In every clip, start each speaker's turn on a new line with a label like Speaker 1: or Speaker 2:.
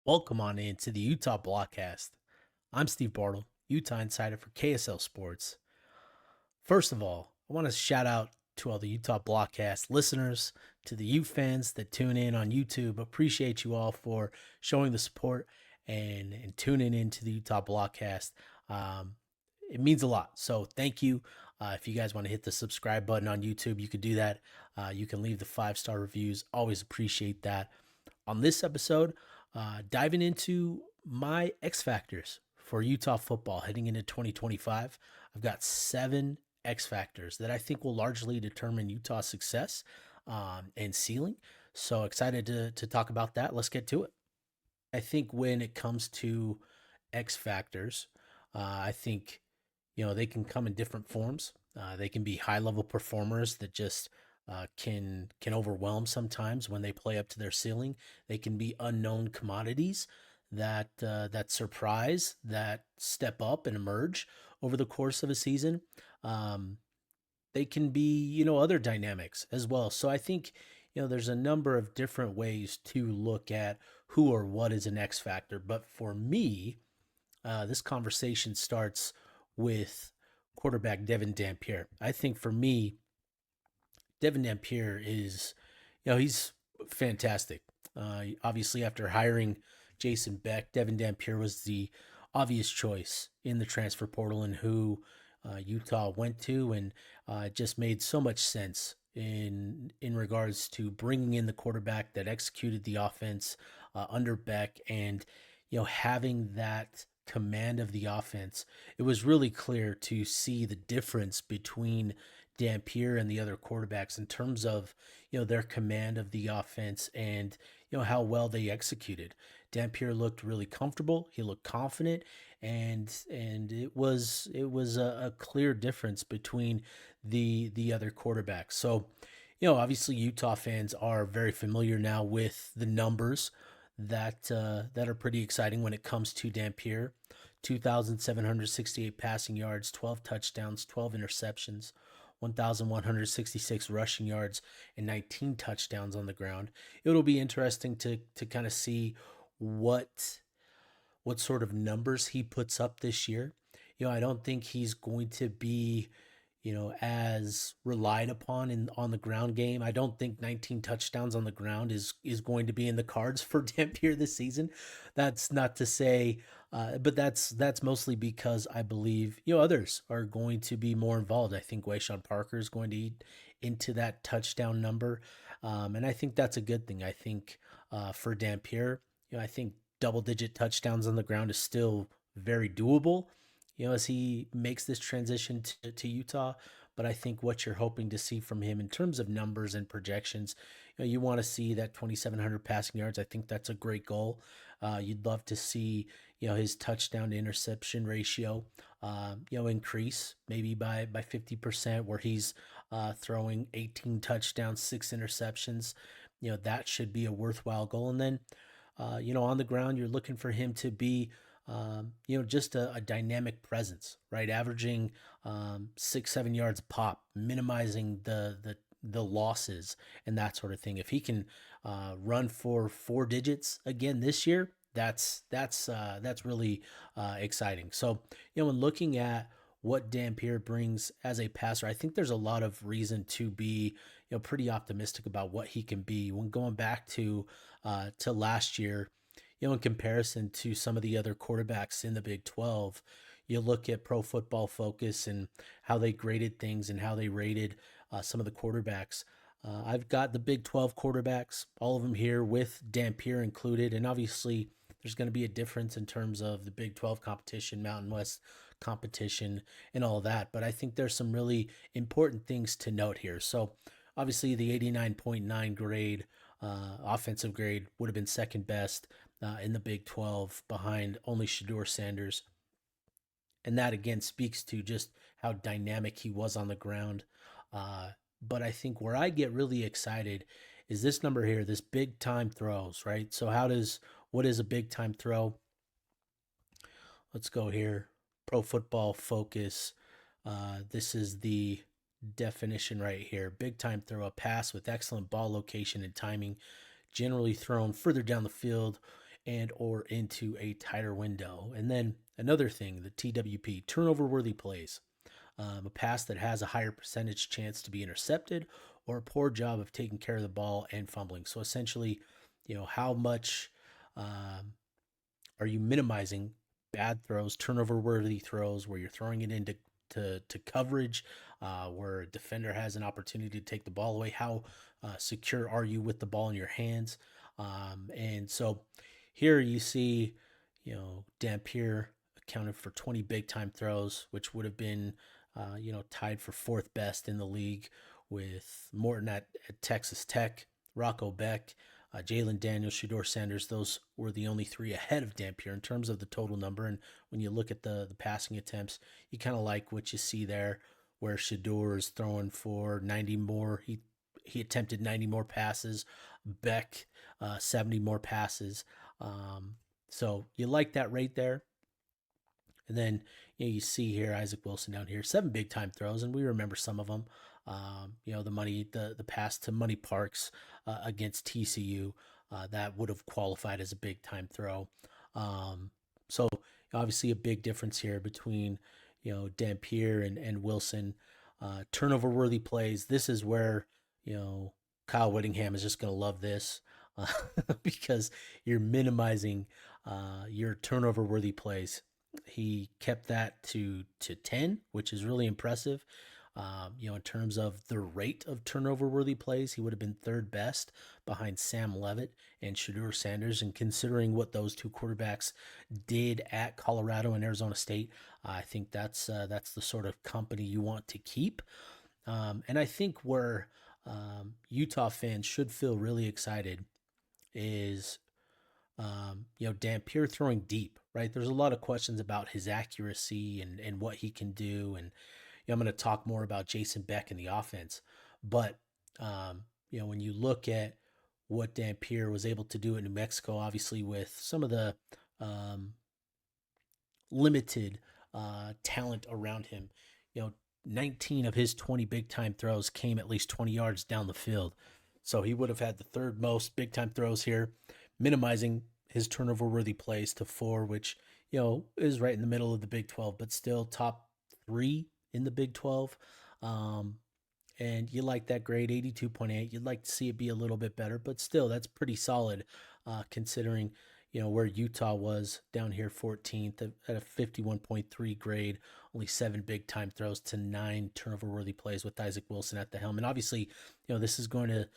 Speaker 1: Welcome on in to the Utah Blockcast. I'm Steve Bartle, Utah Insider for KSL Sports. First of all, I want to shout out to all the Utah Blockcast listeners, to the U fans that tune in on YouTube. Appreciate you all for showing the support and tuning in to the Utah Blockcast. Um, it means a lot. So thank you. If you guys want to hit the subscribe button on YouTube, you could do that. You can leave the 5-star reviews. Always appreciate that. On this episode, diving into my X factors for Utah football heading into 2025. I've got 7 X factors that I think will largely determine Utah's success and ceiling. So excited to talk about that. Let's get to it. I think when it comes to X factors, I think they can come in different forms. They can be high level performers that just can overwhelm sometimes when they play up to their ceiling. They can be unknown commodities that surprise, that step up and emerge over the course of a season. Um, they can be other dynamics as well. So I think there's a number of different ways to look at who or what is an X factor. But for me, this conversation starts with quarterback Devin Dampier. I think for me, Devin Dampier is, he's fantastic. Obviously, after hiring Jason Beck, Devin Dampier was the obvious choice in the transfer portal and who Utah went to, and it just made so much sense in regards to bringing in the quarterback that executed the offense under Beck, and having that command of the offense. It was really clear to see the difference between Dampier and the other quarterbacks in terms of their command of the offense and how well they executed. Dampier looked really comfortable. He looked confident, and it was a clear difference between the other quarterbacks. So, obviously Utah fans are very familiar now with the numbers that are pretty exciting when it comes to Dampier. 2,768 passing yards, 12 touchdowns, 12 interceptions, 1,166 rushing yards, and 19 touchdowns on the ground. It'll be interesting to kind of see what sort of numbers he puts up this year. I don't think he's going to be as relied upon in on the ground game. I don't think 19 touchdowns on the ground is going to be in the cards for Dampier this season. That's not to say, but that's mostly because I believe others are going to be more involved. I think Rashod Parker is going to eat into that touchdown number, and I think that's a good thing. I think for Dampier, I think double-digit touchdowns on the ground is still very doable as he makes this transition to Utah. But I think what you're hoping to see from him in terms of numbers and projections, you want to see that 2,700 passing yards. I think that's a great goal. You'd love to see, his touchdown to interception ratio, increase maybe by 50%, where he's throwing 18 touchdowns, 6 interceptions. That should be a worthwhile goal. And then, on the ground, you're looking for him to be just a dynamic presence, right? Averaging 6-7 yards a pop, minimizing the losses and that sort of thing. If he can run for 4 digits again this year, that's really exciting. So when looking at what Dampier brings as a passer, I think there's a lot of reason to be pretty optimistic about what he can be. When going back to last year, in comparison to some of the other quarterbacks in the Big 12, you look at Pro Football Focus and how they graded things and how they rated some of the quarterbacks. I've got the Big 12 quarterbacks, all of them here with Dampier included. And obviously, there's going to be a difference in terms of the Big 12 competition, Mountain West competition, and all of that. But I think there's some really important things to note here. So, obviously, the 89.9 grade, offensive grade, would have been second best in the Big 12 behind only Shedeur Sanders. And that again speaks to just how dynamic he was on the ground. But I think where I get really excited is this number here, this big time throws, right? So what is a big time throw? Let's go here. Pro Football Focus. This is the definition right here. Big time throw, a pass with excellent ball location and timing, generally thrown further down the field and or into a tighter window. And then another thing, the TWP, turnover worthy plays. A pass that has a higher percentage chance to be intercepted, or a poor job of taking care of the ball and fumbling. So essentially, how much um, are you minimizing bad throws, turnover worthy throws where you're throwing it into to coverage, where a defender has an opportunity to take the ball away? How secure are you with the ball in your hands? And so here you see, Dampier accounted for 20 big time throws, which would have been, tied for fourth best in the league with Morton at Texas Tech, Rocco Beck, Jalen Daniels, Shedeur Sanders. Those were the only three ahead of Dampier in terms of the total number. And when you look at the passing attempts, you kind of like what you see there, where Shedeur is throwing for 90 more. He attempted 90 more passes. Beck, 70 more passes. So you like that right there. And then you see here Isaac Wilson down here, 7 big time throws, and we remember some of them. The pass to Money Parks against TCU, that would have qualified as a big time throw. So obviously a big difference here between Dampier and Wilson. Turnover worthy plays. This is where Kyle Whittingham is just going to love this, because you're minimizing your turnover worthy plays. He kept that to 10, which is really impressive. In terms of the rate of turnover worthy plays, he would have been third best behind Sam Leavitt and Shedeur Sanders. And considering what those two quarterbacks did at Colorado and Arizona State, I think that's the sort of company you want to keep. And I think where Utah fans should feel really excited is Dampier throwing deep, right? There's a lot of questions about his accuracy and what he can do. And, I'm going to talk more about Jason Beck and the offense. But, when you look at what Dampier was able to do in New Mexico, obviously with some of the limited talent around him, 19 of his 20 big time throws came at least 20 yards down the field. So he would have had the third most big time throws here, minimizing his turnover worthy plays to 4, which, is right in the middle of the Big 12, but still top 3 in the Big 12. And you like that grade, 82.8. You'd like to see it be a little bit better, but still, that's pretty solid, considering, where Utah was down here 14th at a 51.3 grade, only 7 big time throws to 9 turnover worthy plays with Isaac Wilson at the helm. And obviously, this is going to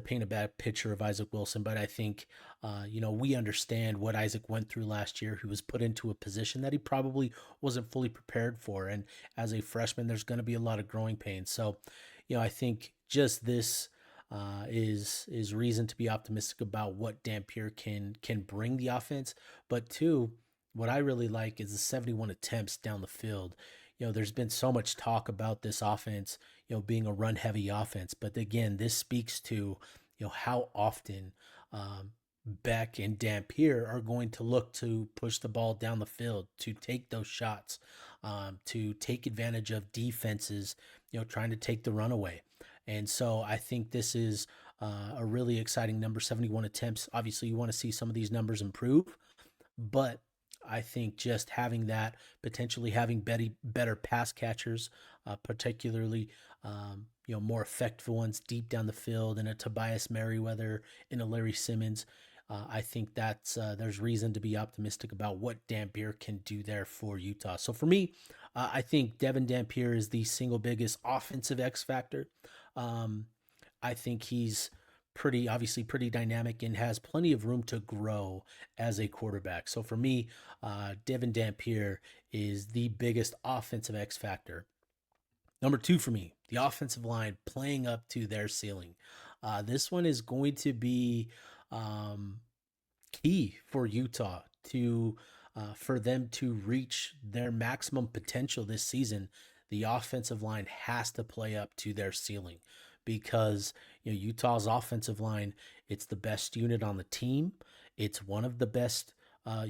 Speaker 1: paint a bad picture of Isaac Wilson, but I think, we understand what Isaac went through last year. He was put into a position that he probably wasn't fully prepared for. And as a freshman, there's going to be a lot of growing pains. So, I think just this is reason to be optimistic about what Dampier can bring the offense. But two, what I really like is the 71 attempts down the field. There's been so much talk about this offense, being a run heavy offense. But again, this speaks to, how often Beck and Dampier are going to look to push the ball down the field, to take those shots, to take advantage of defenses, trying to take the run away. And so I think this is a really exciting number, 71 attempts. Obviously, you want to see some of these numbers improve, but I think just having that, potentially having better pass catchers, particularly more effective ones deep down the field, in a Tobias Merriweather, in a Larry Simmons. I think that's there's reason to be optimistic about what Dampier can do there for Utah. So for me, I think Devin Dampier is the single biggest offensive X factor. I think he's obviously pretty dynamic and has plenty of room to grow as a quarterback. So for me, Devin Dampier is the biggest offensive X factor. Number 2 for me, the offensive line playing up to their ceiling. This one is going to be key for Utah to for them to reach their maximum potential this season. The offensive line has to play up to their ceiling, because Utah's offensive line, it's the best unit on the team. It's one of the best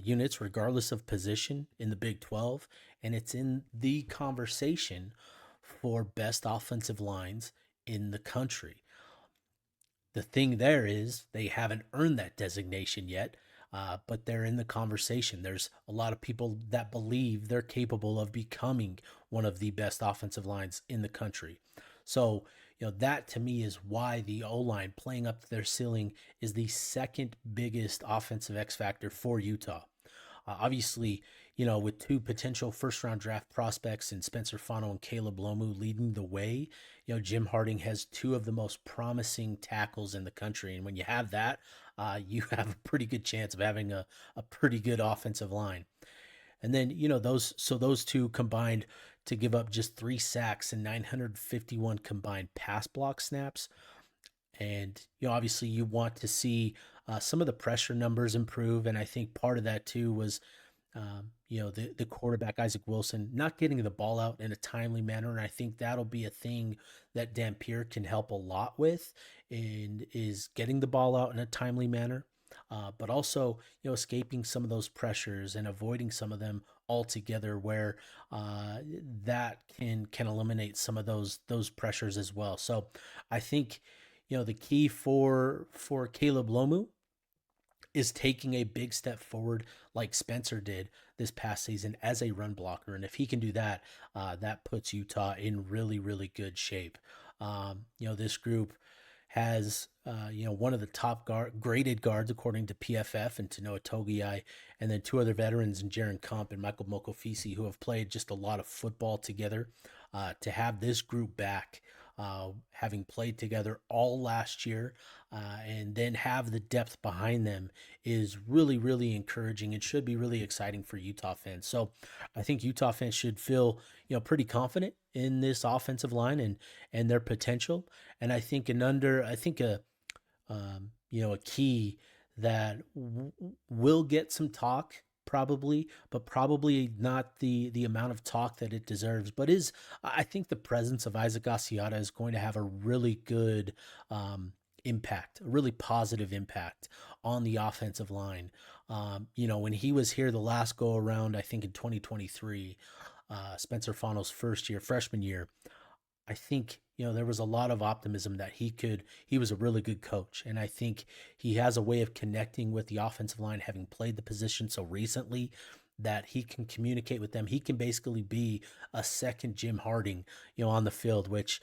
Speaker 1: units, regardless of position, in the Big 12, and it's in the conversation for best offensive lines in the country. The thing there is they haven't earned that designation yet. but they're in the conversation. There's a lot of people that believe they're capable of becoming one of the best offensive lines in the country. So, that to me is why the O line playing up to their ceiling is the second biggest offensive X factor for Utah. Obviously, with two potential first round draft prospects in Spencer Fano and Caleb Lomu leading the way, Jim Harding has two of the most promising tackles in the country. And when you have that, you have a pretty good chance of having a pretty good offensive line. And then, those two combined to give up just 3 sacks and 951 combined pass block snaps. And, obviously you want to see some of the pressure numbers improve. And I think part of that too was, the quarterback, Isaac Wilson, not getting the ball out in a timely manner. And I think that'll be a thing that Dampier can help a lot with, and is getting the ball out in a timely manner. But also, escaping some of those pressures and avoiding some of them altogether, where that can eliminate some of those pressures as well. So I think, the key for Caleb Lomu is taking a big step forward like Spencer did this past season as a run blocker. And if he can do that, that puts Utah in really, really good shape. This group has, one of the top graded guards according to PFF and to Noah Togiai, and then two other veterans in Jaron Kump and Michael Mokofisi, who have played just a lot of football together. To have this group back, having played together all last year, and then have the depth behind them, is really, really encouraging and should be really exciting for Utah fans. So I think Utah fans should feel, pretty confident in this offensive line and their potential. And I think a key that will get some talk probably, but probably not the amount of talk that it deserves. But I think the presence of Isaac Asiata is going to have a really good impact, a really positive impact on the offensive line. When he was here the last go around, I think in 2023, Spencer Fano's freshman year, I think, there was a lot of optimism that he was a really good coach. And I think he has a way of connecting with the offensive line, having played the position so recently, that he can communicate with them. He can basically be a second Jim Harding, on the field, which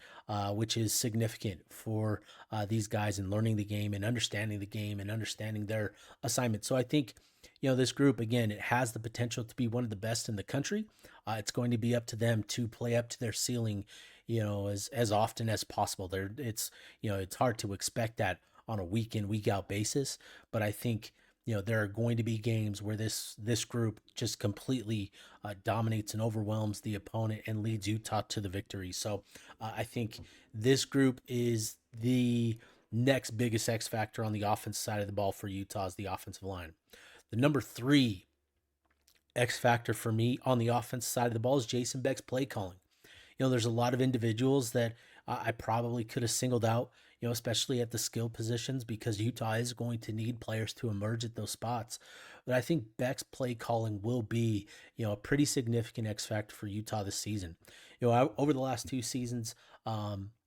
Speaker 1: is significant for these guys in learning the game and understanding their assignment. So I think, this group, again, it has the potential to be one of the best in the country. It's going to be up to them to play up to their ceiling, as often as possible. It's hard to expect that on a week in, week out basis, but I think, there are going to be games where this group just completely dominates and overwhelms the opponent and leads Utah to the victory. So I think this group is the next biggest X factor on the offensive side of the ball for Utah, is the offensive line. The number 3 X factor for me on the offensive side of the ball is Jason Beck's play calling. There's a lot of individuals that I probably could have singled out, especially at the skill positions, because Utah is going to need players to emerge at those spots. But I think Beck's play calling will be, a pretty significant X factor for Utah this season. Over the last 2 seasons,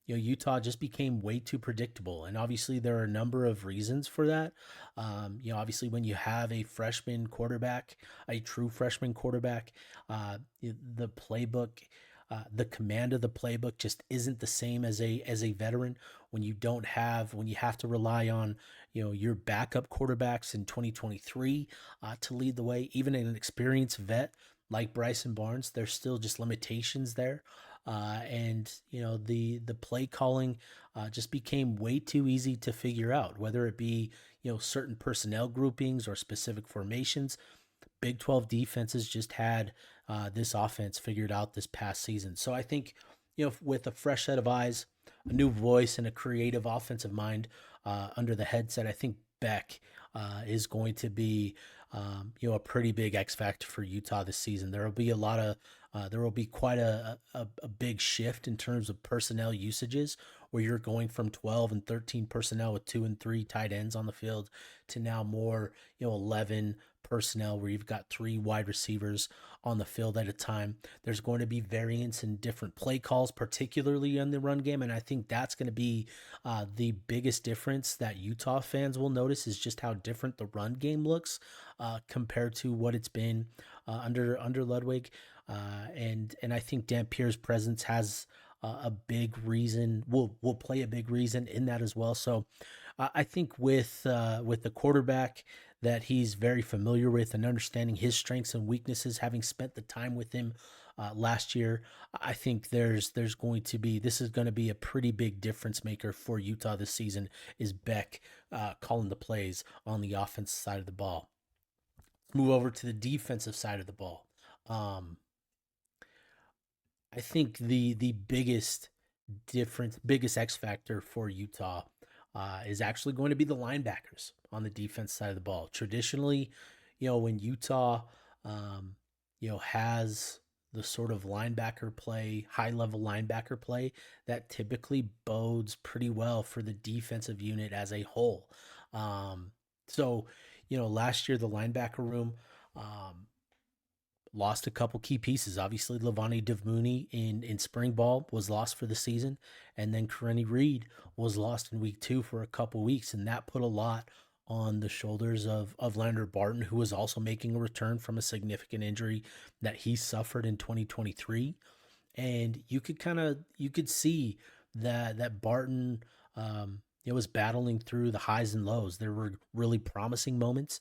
Speaker 1: Utah just became way too predictable. And obviously there are a number of reasons for that. Obviously when you have a freshman quarterback, a true freshman quarterback, the playbook, the command of the playbook just isn't the same as a veteran. When you have to rely on, your backup quarterbacks in 2023 to lead the way. Even an experienced vet like Bryson Barnes, there's still just limitations there. And the play calling just became way too easy to figure out, whether it be, certain personnel groupings or specific formations. Big 12 defenses just had this offense figured out this past season. So I think, with a fresh set of eyes, a new voice, and a creative offensive mind under the headset, I think Beck is going to be, a pretty big X factor for Utah this season. There will be quite a big shift in terms of personnel usages, where you're going from 12 and 13 personnel with 2 and 3 tight ends on the field to now more, 11 personnel where you've got 3 wide receivers on the field at a time. There's going to be variance in different play calls, particularly in the run game. And I think that's going to be the biggest difference that Utah fans will notice is just how different the run game looks compared to what it's been under Ludwig. And I think Dampier's presence has a big reason, will play a big reason in that as well. So I think with the quarterback that he's very familiar with and understanding his strengths and weaknesses, having spent the time with him last year, I think this is going to be a pretty big difference maker for Utah this season. Is Beck calling the plays on the offensive side of the ball? Let's move over to the defensive side of the ball. I think the biggest X factor for Utah is actually going to be the linebackers on the defense side of the ball. Traditionally, when Utah, has the sort of linebacker play, high level linebacker play, that typically bodes pretty well for the defensive unit as a whole. So, last year the linebacker room lost a couple key pieces. Obviously, Levani Devmooney in spring ball was lost for the season, and then Karenni Reed was lost in week 2 for a couple weeks, and that put a lot on the shoulders of Lander Barton, who was also making a return from a significant injury that he suffered in 2023. And you could see that Barton it was battling through the highs and lows. There were really promising moments.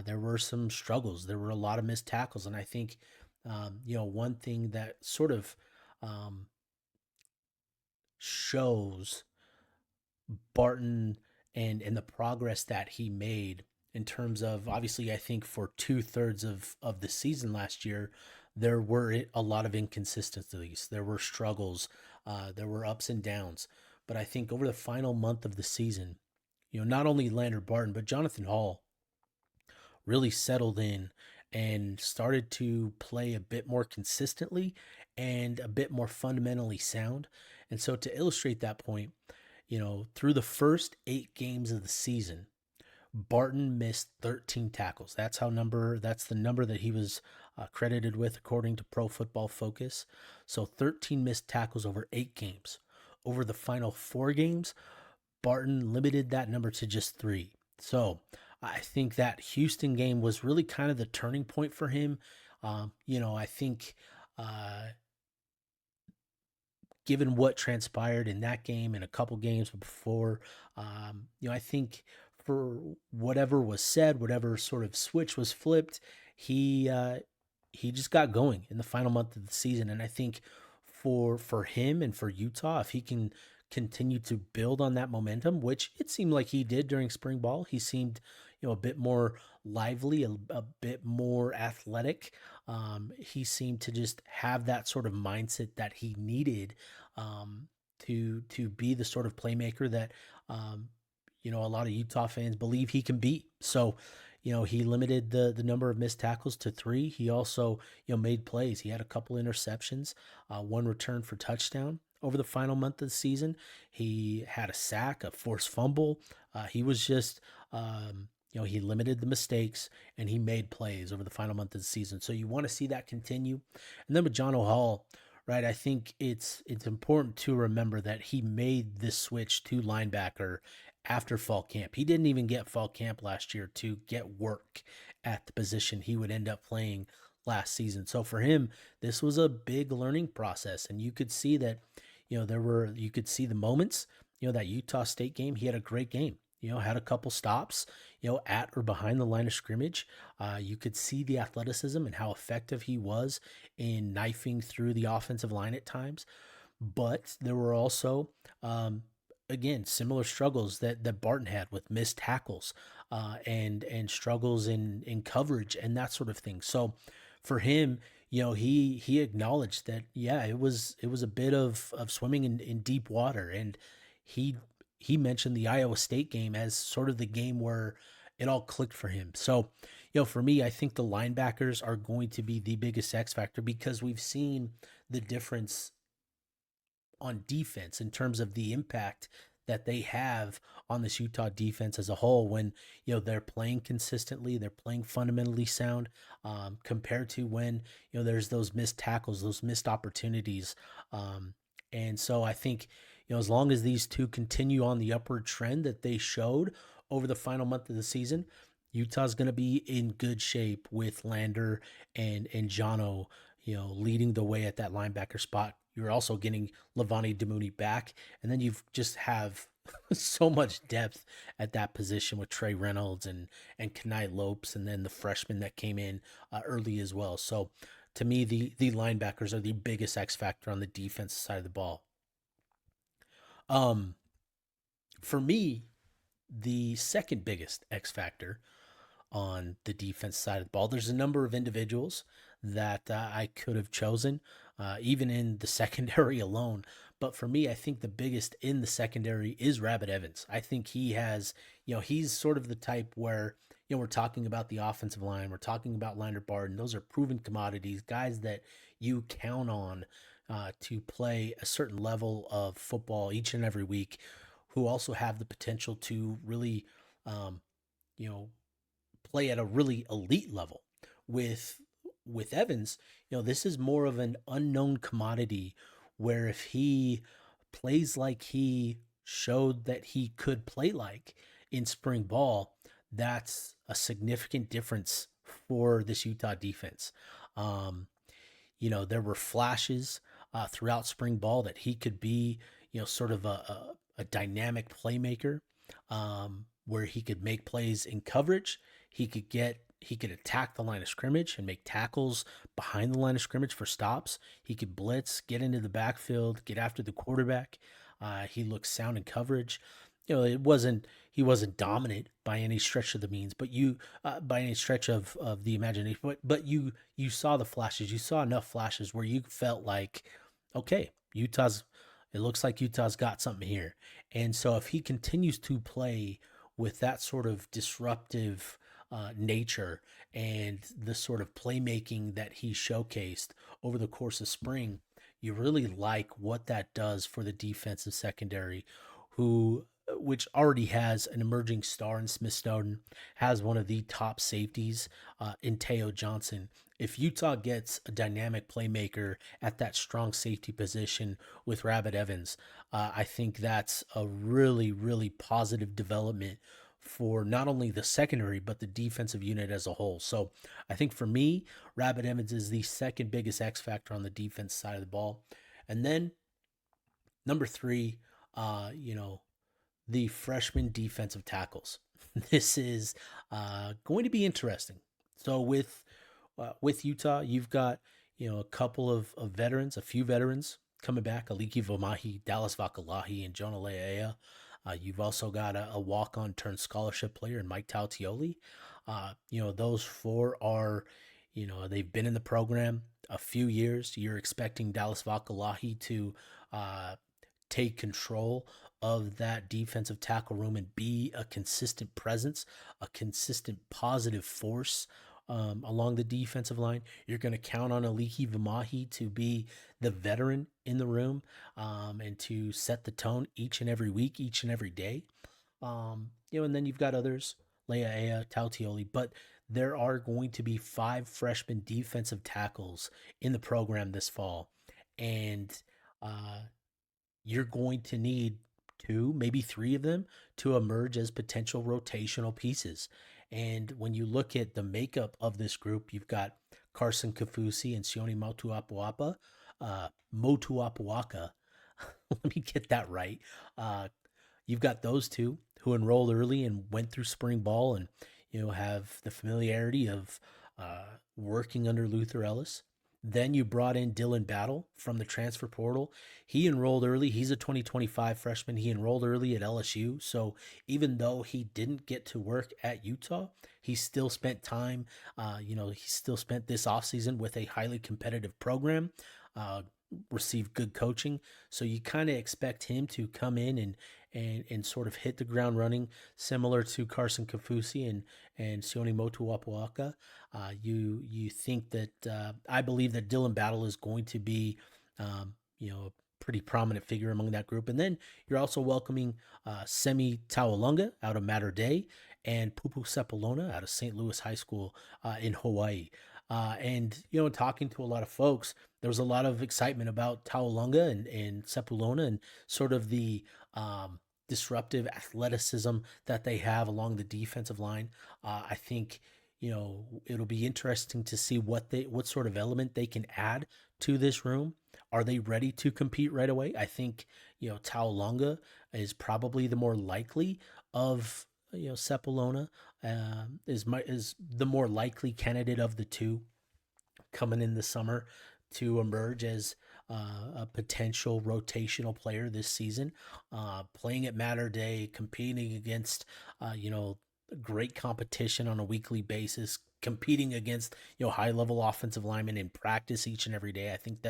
Speaker 1: There were some struggles. There were a lot of missed tackles, and I think one thing that sort of shows Barton and the progress that he made in terms of, obviously, I think for 2/3 of the season last year, there were a lot of inconsistencies. There were struggles. There were ups and downs. But I think over the final month of the season, not only Lander Barton, but Jonathan Hall really settled in and started to play a bit more consistently and a bit more fundamentally sound. And so to illustrate that point, through the first 8 games of the season, Barton missed 13 tackles. That's the number that he was credited with according to Pro Football Focus. So 13 missed tackles over 8 games. Over the final 4 games, Barton limited that number to just 3. So I think that Houston game was really kind of the turning point for him. I think given what transpired in that game and a couple games before, I think for whatever was said, whatever sort of switch was flipped, he just got going in the final month of the season. And I think for him and for Utah, if he can continue to build on that momentum, which it seemed like he did during spring ball, he seemed a bit more lively, a bit more athletic. He seemed to just have that sort of mindset that he needed to be the sort of playmaker that a lot of Utah fans believe he can be. So he limited the number of missed tackles to 3. He also, made plays. He had a couple interceptions, 1 return for touchdown over the final month of the season. He had a sack, a forced fumble. He was just, he limited the mistakes and he made plays over the final month of the season. So you want to see that continue. And then with John O'Hall, right, I think it's important to remember that he made this switch to linebacker after fall camp. He didn't even get fall camp last year to get work at the position he would end up playing last season. So for him, this was a big learning process. And you could see that, you could see the moments, that Utah State game, he had a great game, had a couple stops, at or behind the line of scrimmage. You could see the athleticism and how effective he was in knifing through the offensive line at times. But there were also, again, similar struggles that Barton had with missed tackles and struggles in coverage and that sort of thing. So for him, he acknowledged that, it was a bit of swimming in deep water. And he mentioned the Iowa State game as sort of the game where it all clicked for him. So, for me, I think the linebackers are going to be the biggest X factor because we've seen the difference on defense in terms of the impact that they have on this Utah defense as a whole when, they're playing consistently, they're playing fundamentally sound, compared to when, there's those missed tackles, those missed opportunities. And so I think, as long as these two continue on the upward trend that they showed over the final month of the season, Utah's going to be in good shape with Lander and Jono, leading the way at that linebacker spot. You're also getting Levani Damuni back, and then you've just have so much depth at that position with Trey Reynolds and Kenai Lopes, and then the freshman that came in early as well. So to me, the linebackers are the biggest X factor on the defensive side of the ball. Um, for me, the second biggest X factor on the defense side of the ball. There's a number of individuals that I could have chosen, even in the secondary alone. But for me, I think the biggest in the secondary is Rashod Evans. I think he has, he's sort of the type where, we're talking about the offensive line, we're talking about Lander Barton. Those are proven commodities, guys that you count on to play a certain level of football each and every week, who also have the potential to really, you know, play at a really elite level. With Evans, this is more of an unknown commodity where if he plays like he showed that he could play like in spring ball, that's a significant difference for this Utah defense. There were flashes throughout spring ball that he could be, sort of a dynamic playmaker, where he could make plays in coverage. He could attack the line of scrimmage and make tackles behind the line of scrimmage for stops. He could blitz, get into the backfield, get after the quarterback. He looked sound in coverage. He wasn't dominant by any stretch of the means, but by any stretch of the imagination. But you saw the flashes. You saw enough flashes where you felt like, okay, it looks like Utah's got something here. And so if he continues to play with that sort of disruptive nature and the sort of playmaking that he showcased over the course of spring, you really like what that does for the defensive secondary, which already has an emerging star in Smith Snowden, has one of the top safeties in Teo Johnson. If Utah gets a dynamic playmaker at that strong safety position with Rashod Evans, I think that's a really, really positive development for not only the secondary, but the defensive unit as a whole. So I think for me, Rashod Evans is the second biggest X factor on the defense side of the ball. And then number three, the freshman defensive tackles. This is going to be interesting. So with Utah, you've got a couple of veterans, a few veterans coming back: Aliki Vomahi, Dallas Vakalahi, and Jonah Lea'ea. You've also got a walk-on turned scholarship player in Mike Tautioli. Those four are, they've been in the program a few years. You're expecting Dallas Vakalahi to take control of that defensive tackle room and be a consistent presence, a consistent positive force along the defensive line. You're going to count on Aliki Vamahi to be the veteran in the room, and to set the tone each and every week, each and every day. And then you've got others, Lea'ea, Tautioli, but there are going to be 5 freshman defensive tackles in the program this fall. And you're going to need 2, maybe 3 of them to emerge as potential rotational pieces. And when you look at the makeup of this group, you've got Carson Kafusi and Sione Motuapuaka. Let me get that right. You've got those two who enrolled early and went through spring ball and, have the familiarity of working under Luther Ellis. Then you brought in Dylan Bartle from the transfer portal. He enrolled early. He's a 2025 freshman. He enrolled early at LSU. So even though he didn't get to work at Utah, he still spent time, he still spent this offseason with a highly competitive program, received good coaching. So you kind of expect him to come in and sort of hit the ground running, similar to Carson Kafusi and Sione Motuapuaka. You think that I believe that Dylan Bartle is going to be, pretty prominent figure among that group. And then you're also welcoming Semi Taulunga out of Mater Dei and Pupu Sepulona out of St. Louis High School in Hawaii. And talking to a lot of folks, there was a lot of excitement about Taulunga and Sepulona and sort of the disruptive athleticism that they have along the defensive line. I think it'll be interesting to see what sort of element they can add to this room. Are they ready to compete right away? I think Taulunga is probably the more likely of Sepulona is the more likely candidate of the two coming in the summer to emerge as a potential rotational player this season, playing at Mater Dei, competing against great competition on a weekly basis, competing against high level offensive linemen in practice each and every day. I think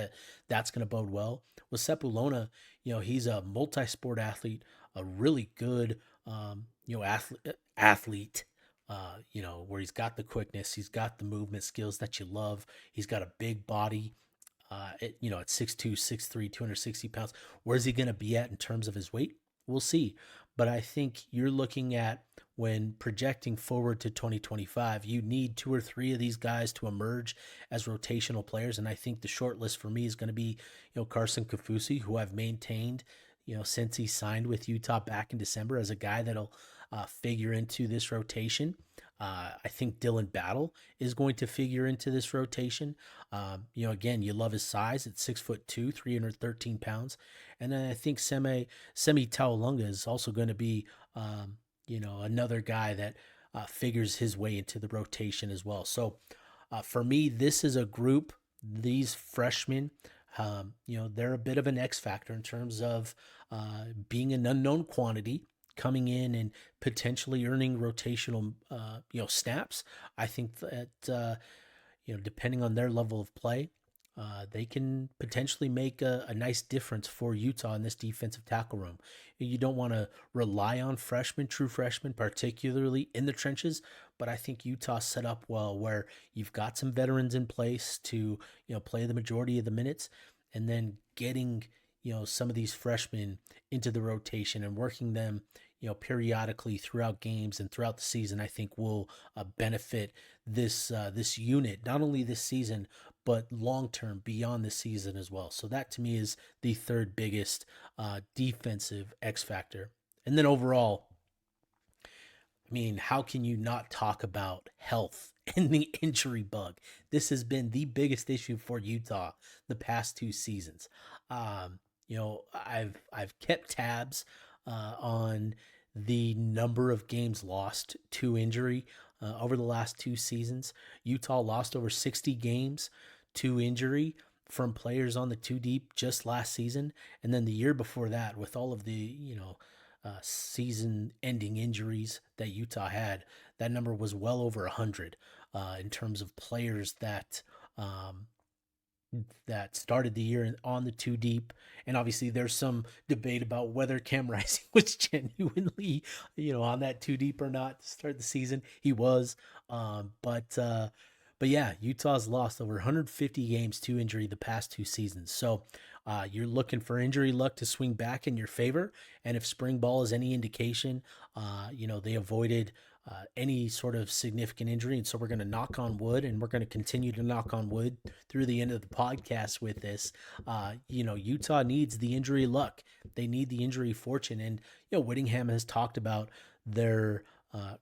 Speaker 1: that's going to bode well. With Sepulona, he's a multi-sport athlete, a really good athlete. Where he's got the quickness, he's got the movement skills that you love. He's got a big body. At 6'2", 6'3", 260 pounds. Where's he going to be at in terms of his weight? We'll see. But I think you're looking at, when projecting forward to 2025, you need 2 or 3 of these guys to emerge as rotational players. And I think the short list for me is going to be, Carson Kafusi, who I've maintained, since he signed with Utah back in December, as a guy that'll figure into this rotation. I think Dylan Bartle is going to figure into this rotation. Again, you love his size at 6'2", 313 pounds. And then I think Semi Taulunga is also going to be, another guy that figures his way into the rotation as well. So for me, this is a group, these freshmen, they're a bit of an X factor in terms of being an unknown quantity, coming in and potentially earning rotational, snaps. I think that, depending on their level of play, they can potentially make a nice difference for Utah in this defensive tackle room. You don't want to rely on true freshmen, particularly in the trenches, but I think Utah set up well where you've got some veterans in place to, play the majority of the minutes, and then getting, some of these freshmen into the rotation and working them, periodically throughout games and throughout the season, I think will benefit this unit, not only this season, but long-term beyond the season as well. So that to me is the third biggest defensive X factor. And then overall, I mean, how can you not talk about health and the injury bug? This has been the biggest issue for Utah the past 2 seasons. I've kept tabs on the number of games lost to injury over the last 2 seasons. Utah lost over 60 games to injury from players on the 2 deep just last season. And then the year before that, with all of the, season-ending injuries that Utah had, that number was well over 100 in terms of players that started the year on the 2 deep. And obviously there's some debate about whether Cam Rising was genuinely, on that 2 deep or not to start the season. He was. But yeah, Utah's lost over 150 games to injury the past 2 seasons. So you're looking for injury luck to swing back in your favor. And if spring ball is any indication, they avoided any sort of significant injury. And so we're going to knock on wood, and we're going to continue to knock on wood through the end of the podcast with this. Utah needs the injury luck. They need the injury fortune. And, Whittingham has talked about their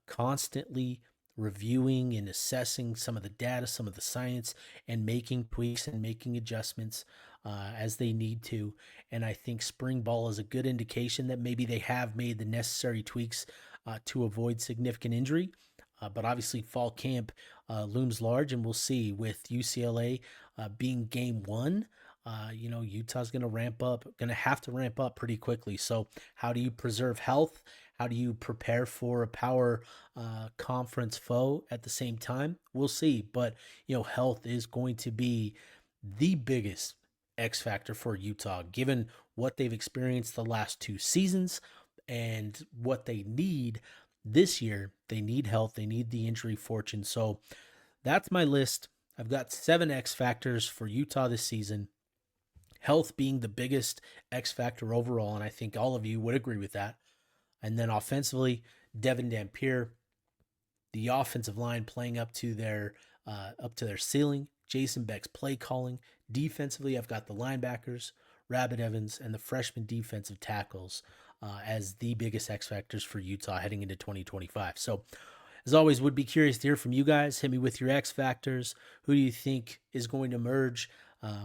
Speaker 1: constantly reviewing and assessing some of the data, some of the science, and making tweaks and making adjustments as they need to. And I think spring ball is a good indication that maybe they have made the necessary tweaks to avoid significant injury. But obviously fall camp looms large, and we'll see with UCLA being game 1. Utah's going to have to ramp up pretty quickly. So how do you preserve health? How do you prepare for a power conference foe at the same time? We'll see. But, health is going to be the biggest X factor for Utah, given what they've experienced the last 2 seasons and what they need this year. They need health. They need the injury fortune. So that's my list. I've got 7 X factors for Utah this season. Health being the biggest X factor overall, and I think all of you would agree with that. And then offensively, Devin Dampier, the offensive line playing up to their ceiling. Jason Beck's play calling. Defensively, I've got the linebackers, Rashod Evans, and the freshman defensive tackles as the biggest X factors for Utah heading into 2025. So, as always, would be curious to hear from you guys. Hit me with your X factors. Who do you think is going to emerge?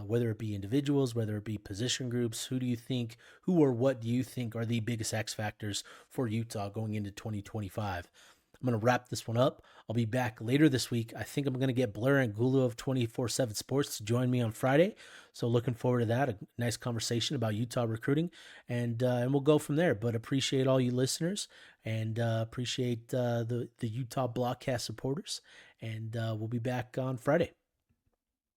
Speaker 1: Whether it be individuals, whether it be position groups, who or what do you think are the biggest X factors for Utah going into 2025? I'm going to wrap this one up. I'll be back later this week. I think I'm going to get Blair Angulo of 24/7 Sports to join me on Friday. So looking forward to that. A nice conversation about Utah recruiting, and we'll go from there. But appreciate all you listeners, and appreciate the Utah Blockcast supporters. And we'll be back on Friday.